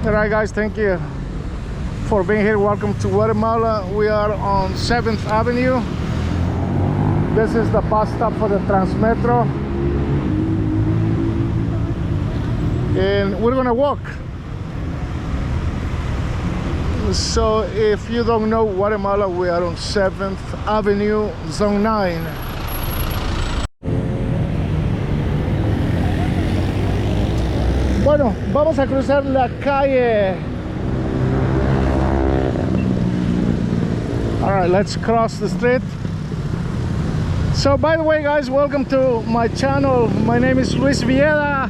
Alright guys, thank you for being here. Welcome to Guatemala. We are on 7th Avenue. This is the bus stop for the Transmetro. And we're gonna walk. So if you don't know Guatemala, we are on 7th Avenue, Zone 9. Bueno, vamos a cruzar la calle. Alright, let's cross the street. So by the way guys, welcome to my channel. My name is Luis Villeda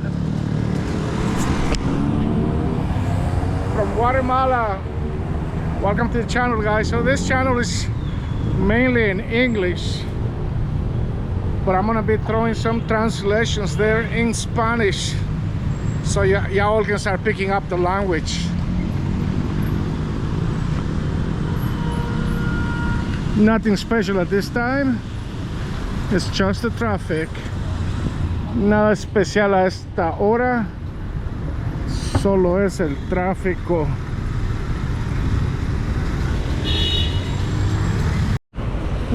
from Guatemala. Welcome to the channel guys. So this channel is mainly in English, but I'm gonna be throwing some translations there in Spanish, so y'all can start picking up the language. Nothing special at this time. It's just the traffic. Nada especial a esta hora. Solo es el tráfico.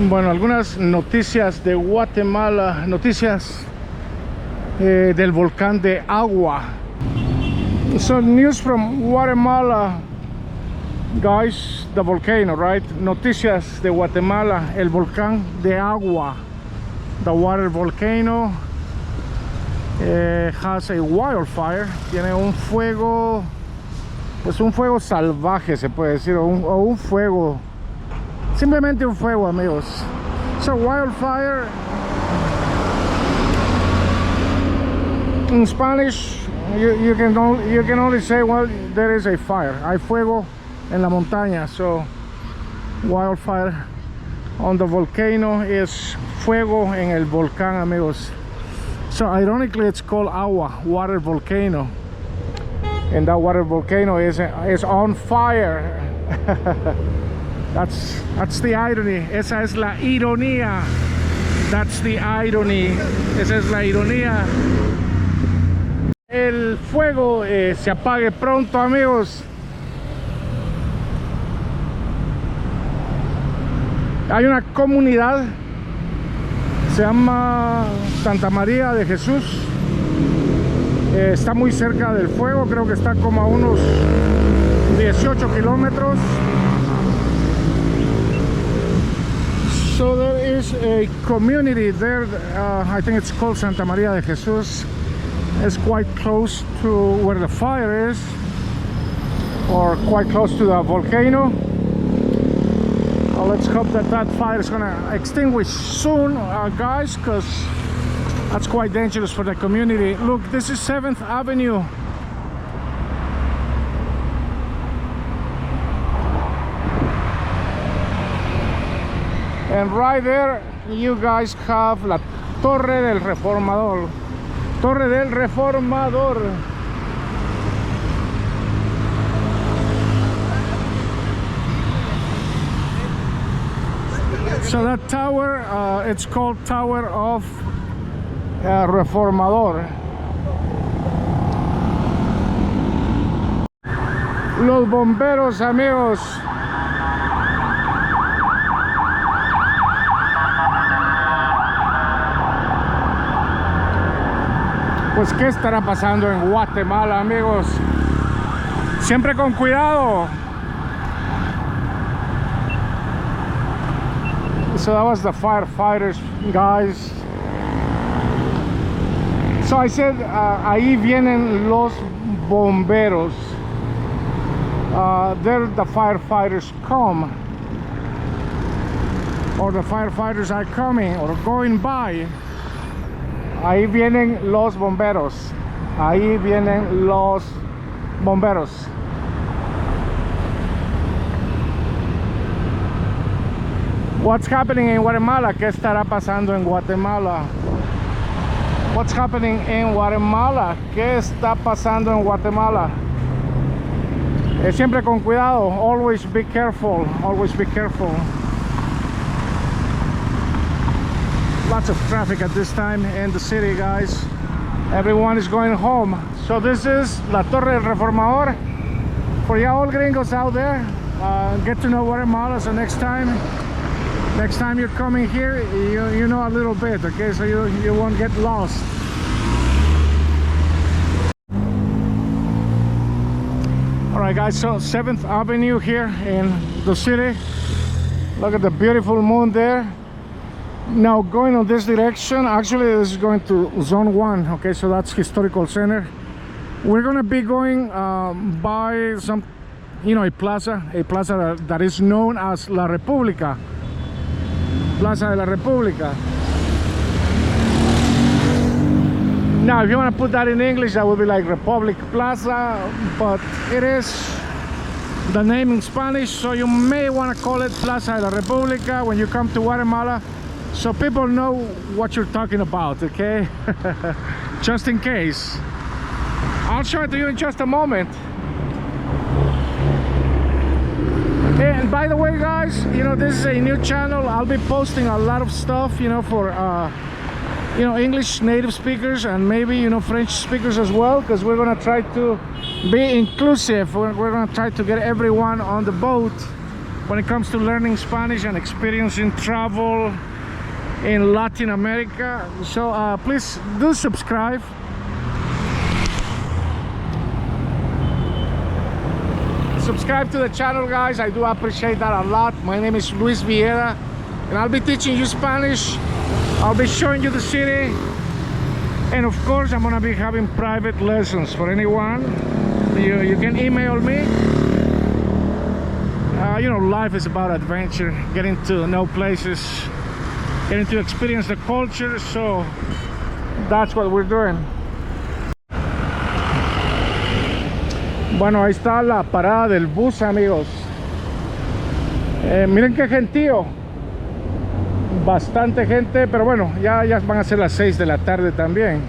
Bueno, algunas noticias de Guatemala, noticias del volcán de Agua. So news from Guatemala, guys, the volcano, right? Noticias de Guatemala, el volcán de Agua, the water volcano has a wildfire. Tiene un fuego, pues un fuego salvaje se puede decir, o un fuego. Simplemente un fuego, amigos. So wildfire in Spanish, you can only say, well, there is a fire. Hay fuego en la montaña. So wildfire on the volcano is fuego en el volcán, amigos. So ironically, it's called Agua, water volcano, and that water volcano is on fire. That's the irony. Esa es la ironía. That's the irony. Esa es la ironía. El fuego se apague pronto, amigos. Hay una comunidad, se llama Santa María de Jesús. Está muy cerca del fuego, creo que está como a unos 18 kilómetros. So there is a community there, I think it's called Santa María de Jesús. It's quite close to where the fire is, or quite close to the volcano. Let's hope that that fire is gonna extinguish soon, guys, because that's quite dangerous for the community. Look, this is 7th Avenue. And right there you guys have la Torre del Reformador. Torre del Reformador. So that tower, it's called Tower of Reformador. Los bomberos, amigos. Pues qué estará pasando en Guatemala, amigos. Siempre con cuidado. So that was the firefighters, guys. So I said, ahí vienen los bomberos. There the firefighters come, or the firefighters are coming or going by. Ahí vienen los bomberos. Ahí vienen los bomberos. What's happening in Guatemala? ¿Qué estará pasando en Guatemala? What's happening in Guatemala? ¿Qué está pasando en Guatemala? Siempre con cuidado. Always be careful. Always be careful. Lots of traffic at this time in the city, guys. Everyone is going home. So this is La Torre del Reformador. for you all gringos out there, get to know Guatemala. So next time you're coming here, you know a little bit, okay? So you won't get lost. All right, guys, so 7th Avenue here in the city. Look at the beautiful moon there. Now going on this direction, actually this is going to zone 1, okay? So that's historical center. We're gonna be going by some, you know, a plaza that is known as La República, Plaza de la República. Now if you want to put that in English, that would be like Republic Plaza, but it is the name in Spanish, so you may want to call it Plaza de la República when you come to Guatemala, so people know what you're talking about, okay? Just in case. I'll show it to you in just a moment. And by the way, guys, you know, this is a new channel. I'll be posting a lot of stuff, you know, for you know, English native speakers and maybe, you know, French speakers as well, because we're gonna try to be inclusive. We're gonna try to get everyone on the boat when it comes to learning Spanish and experiencing travel in Latin America. So please do subscribe. Subscribe to the channel, guys. I do appreciate that a lot. My name is Luis Vieira and I'll be teaching you Spanish. I'll be showing you the city, and of course I'm gonna be having private lessons for anyone. You can email me. You know, life is about adventure, getting to know places, getting to experience the culture, so that's what we're doing. Bueno, ahí está la parada del bus, amigos. Miren qué gentío. Bastante gente, pero bueno, ya van a ser las 6 de la tarde también.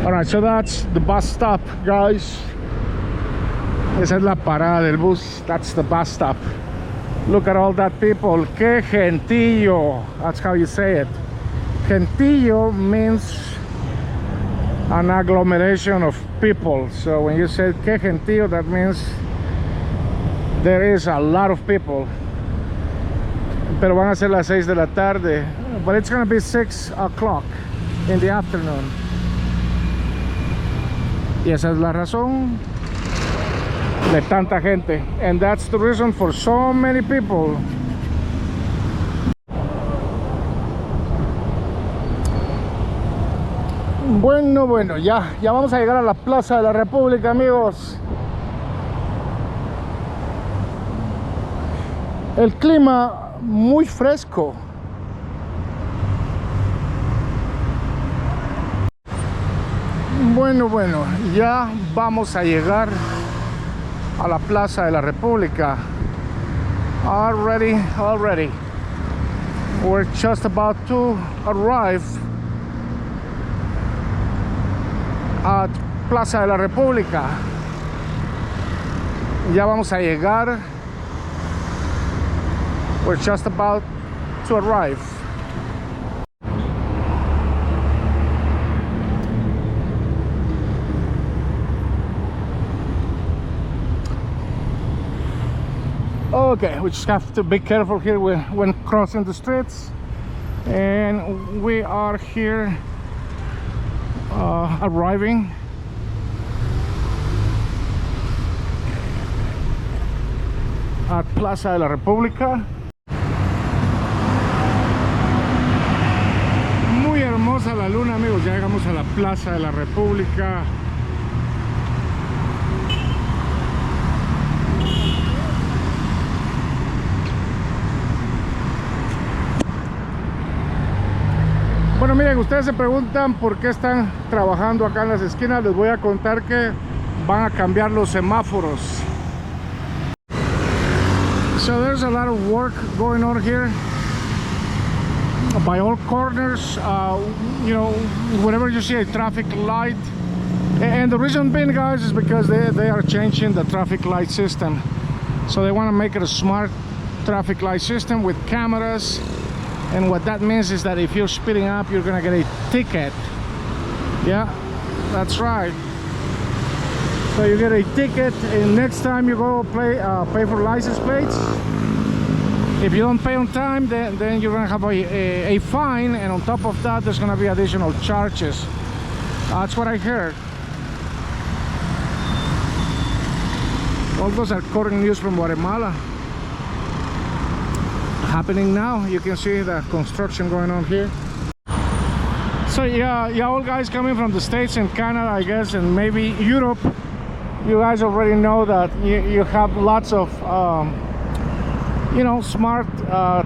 Alright, so that's the bus stop, guys. Esa es la parada del bus. That's the bus stop. Look at all that people. Que gentío. That's how you say it. Gentío means an agglomeration of people. So when you say que gentío, that means there is a lot of people. Pero van a ser las 6 de la tarde, but it's gonna be 6 o'clock in the afternoon. Y esa es la razón de tanta gente, and that's the reason for so many people. Bueno, ya vamos a llegar a la Plaza de la República, amigos. El clima muy fresco. Bueno, ya vamos a llegar a la Plaza de la República. Already. We're just about to arrive at Plaza de la República. Ya vamos a llegar. We're just about to arrive. Okay, we just have to be careful here when crossing the streets. And we are here arriving at Plaza de la República. Muy hermosa la luna, amigos. Ya llegamos a la Plaza de la República. Bueno, miren, ustedes se preguntan por qué están trabajando acá en las esquinas. Les voy a contar que van a cambiar los semáforos. So there's a lot of work going on here by all corners. You know, whenever you see a traffic light, and the reason being, guys, is because they are changing the traffic light system. So they want to make it a smart traffic light system with cameras. And what that means is that if you're speeding up, you're gonna get a ticket. Yeah, that's right. So you get a ticket, and next time you go pay for license plates. If you don't pay on time, then you're gonna have a fine, and on top of that there's gonna be additional charges. That's what I heard. All those are current news from Guatemala. Happening now. You can see the construction going on here. So yeah, all guys coming from the States and Canada, I guess, and maybe Europe, you guys already know that you have lots of you know, smart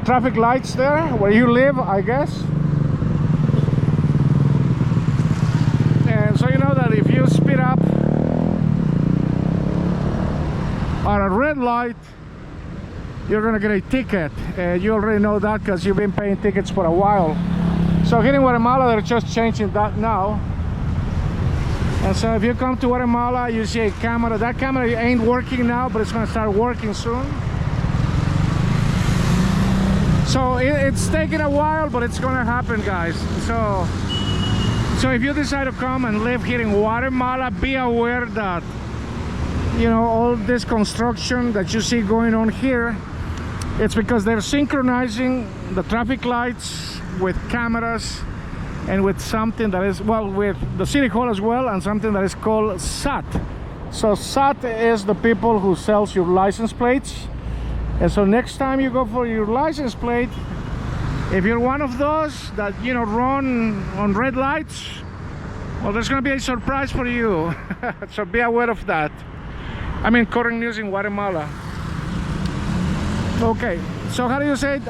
traffic lights there where you live, I guess. And so you know that if you speed up at a red light, you're gonna get a ticket. You already know that because you've been paying tickets for a while. So here in Guatemala, they're just changing that now. And so if you come to Guatemala, you see a camera. That camera ain't working now, but it's gonna start working soon. So it's taking a while, but it's gonna happen, guys. So if you decide to come and live here in Guatemala, be aware that, you know, all this construction that you see going on here, it's because they're synchronizing the traffic lights with cameras and with something that is, well, with the city hall as well, and something that is called SAT. So SAT is the people who sells your license plates. And so next time you go for your license plate, if you're one of those that, you know, run on red lights, well, there's gonna be a surprise for you. So be aware of that. I mean, current news in Guatemala. Okay, so how do you say it?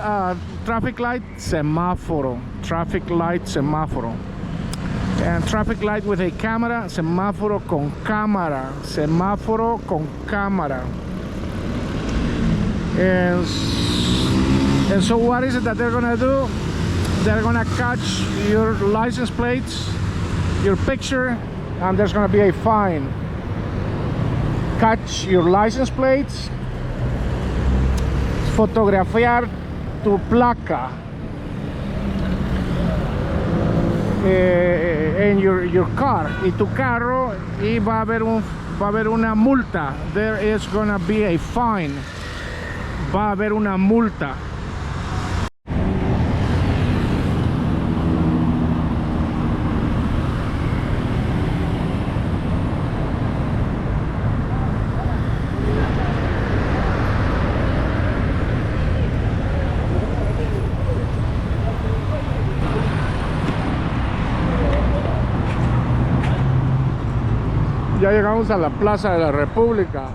Traffic light, semáforo. Traffic light, semáforo. And traffic light with a camera, semáforo con cámara. Semáforo con cámara. And so what is it that they're gonna do? They're gonna catch your license plates, your picture, and there's gonna be a fine. Catch your license plates, fotografiar tu placa en your car, y tu carro, y va a haber una multa. There is gonna be a fine. Va a haber una multa. Ya llegamos a la Plaza de la República.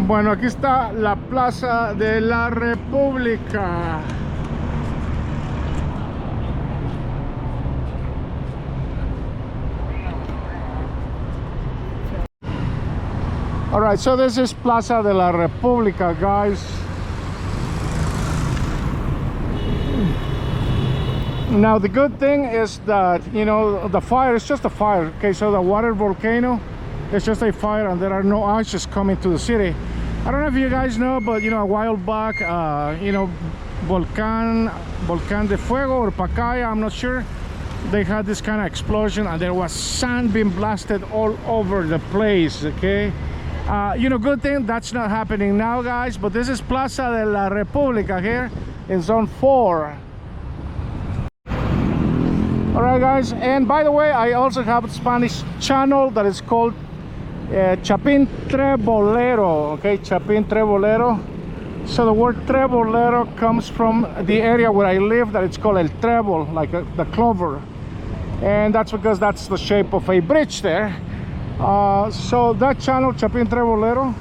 Bueno, aquí está la Plaza de la República. All right, so this is Plaza de la República, guys. Now the good thing is that, you know, the fire is just a fire. Okay, so the water volcano, it's just a fire, and there are no ashes coming to the city. I don't know if you guys know, but you know, a while back, you know, Volcán de Fuego or Pacaya, I'm not sure, they had this kind of explosion, and there was sand being blasted all over the place. Okay, you know, good thing that's not happening now, guys. But this is Plaza de la República here in zone 4. All right, guys, and by the way, I also have a Spanish channel that is called Chapin Trebolero. Okay, Chapin Trebolero. So the word trebolero comes from the area where I live, that it's called el trebol, like the clover, and that's because that's the shape of a bridge there. So that channel, Chapin Trebolero,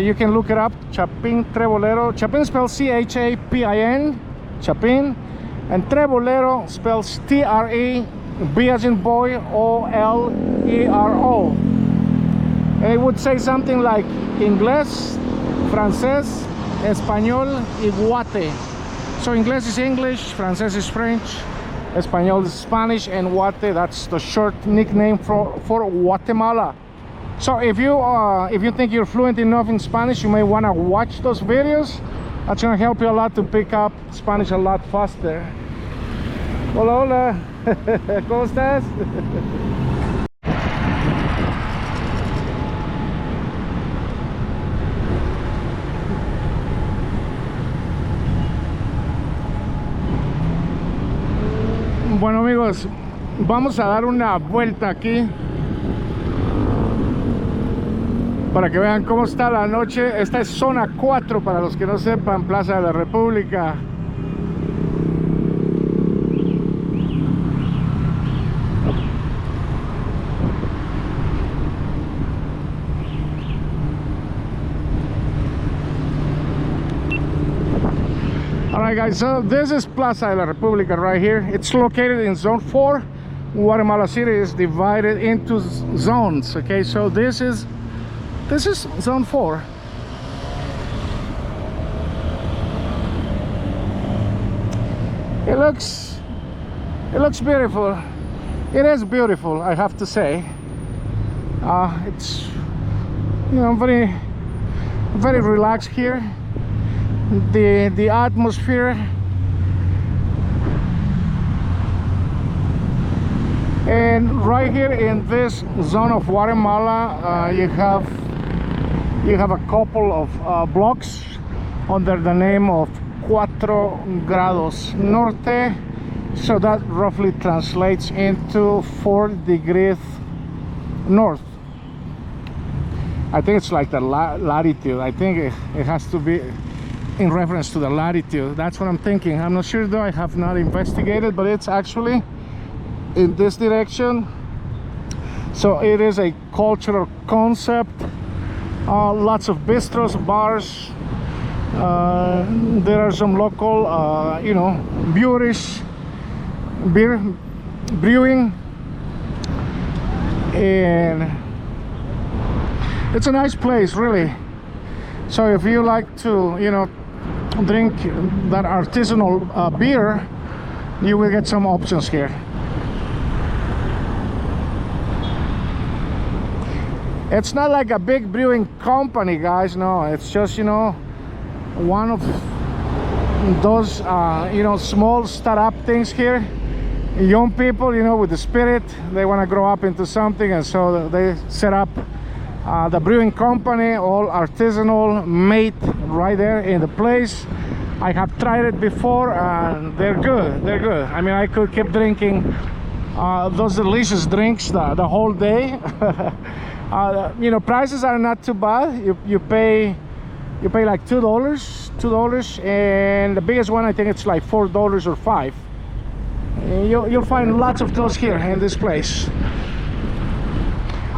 you can look it up. Chapin Trebolero. Chapin spells C-H-A-P-I-N, Chapin, and Trebolero spells T-R-E-B as in boy, O-L-E-R-O. It would say something like Inglés, Francés, Español y Guate. So Inglés is English, Francés is French, Español is Spanish, and Guate, that's the short nickname for Guatemala. So if you think you're fluent enough in Spanish, you may want to watch those videos. That's going to help you a lot to pick up Spanish a lot faster. Hola, hola. ¿Cómo estás? Bueno amigos, vamos a dar una vuelta aquí para que vean cómo está la noche. Esta es zona 4 para los que no sepan, Plaza de la República. Alright guys, so this is Plaza de la República right here. It's located in zone 4. Guatemala City is divided into zones. Okay, so this is zone 4. It looks beautiful. It is beautiful, I have to say. It's, you know, very relaxed here. The atmosphere, and right here in this zone of Guatemala, you have a couple of blocks under the name of 4 grados norte, so that roughly translates into 4 degrees north. I think it's like the latitude. I think it has to be in reference to the latitude. That's what I'm thinking. I'm not sure though, I have not investigated, but it's actually in this direction. So it is a cultural concept. Lots of bistros, bars. There are some local you know, beer brewing, and it's a nice place really. So if you like to, you know, drink that artisanal beer, you will get some options here. It's not like a big brewing company, guys. No, it's just, you know, one of those you know, small startup things here. Young people, you know, with the spirit, they want to grow up into something, and so they set up the brewing company, all artisanal, made right there in the place. I have tried it before and they're good. I mean, I could keep drinking those delicious drinks the whole day. You know, prices are not too bad. You pay like $2, and the biggest one, I think it's like $4 or $5. You'll find lots of those here in this place.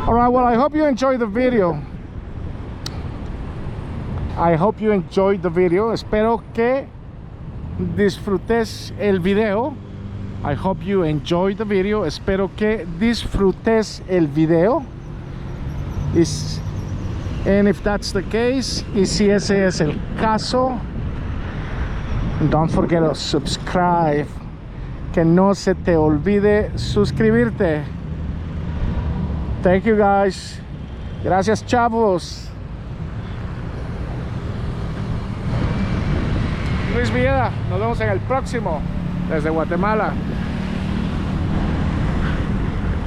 Alright, well, I hope you enjoyed the video. Espero que disfrutes el video. I hope you enjoyed the video. Espero que disfrutes el video. And if that's the case, y si ese es el caso, don't forget to subscribe. Que no se te olvide suscribirte. Thank you guys. Gracias, chavos. Luis Villeda, nos vemos en el próximo desde Guatemala.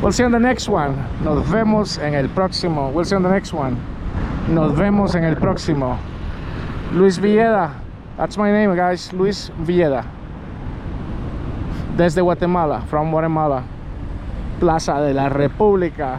We'll see you on the next one. Nos vemos en el próximo. We'll see you on the next one. Nos vemos en el próximo. Luis Villeda. That's my name, guys. Luis Villeda. Desde Guatemala, from Guatemala. Plaza de la República.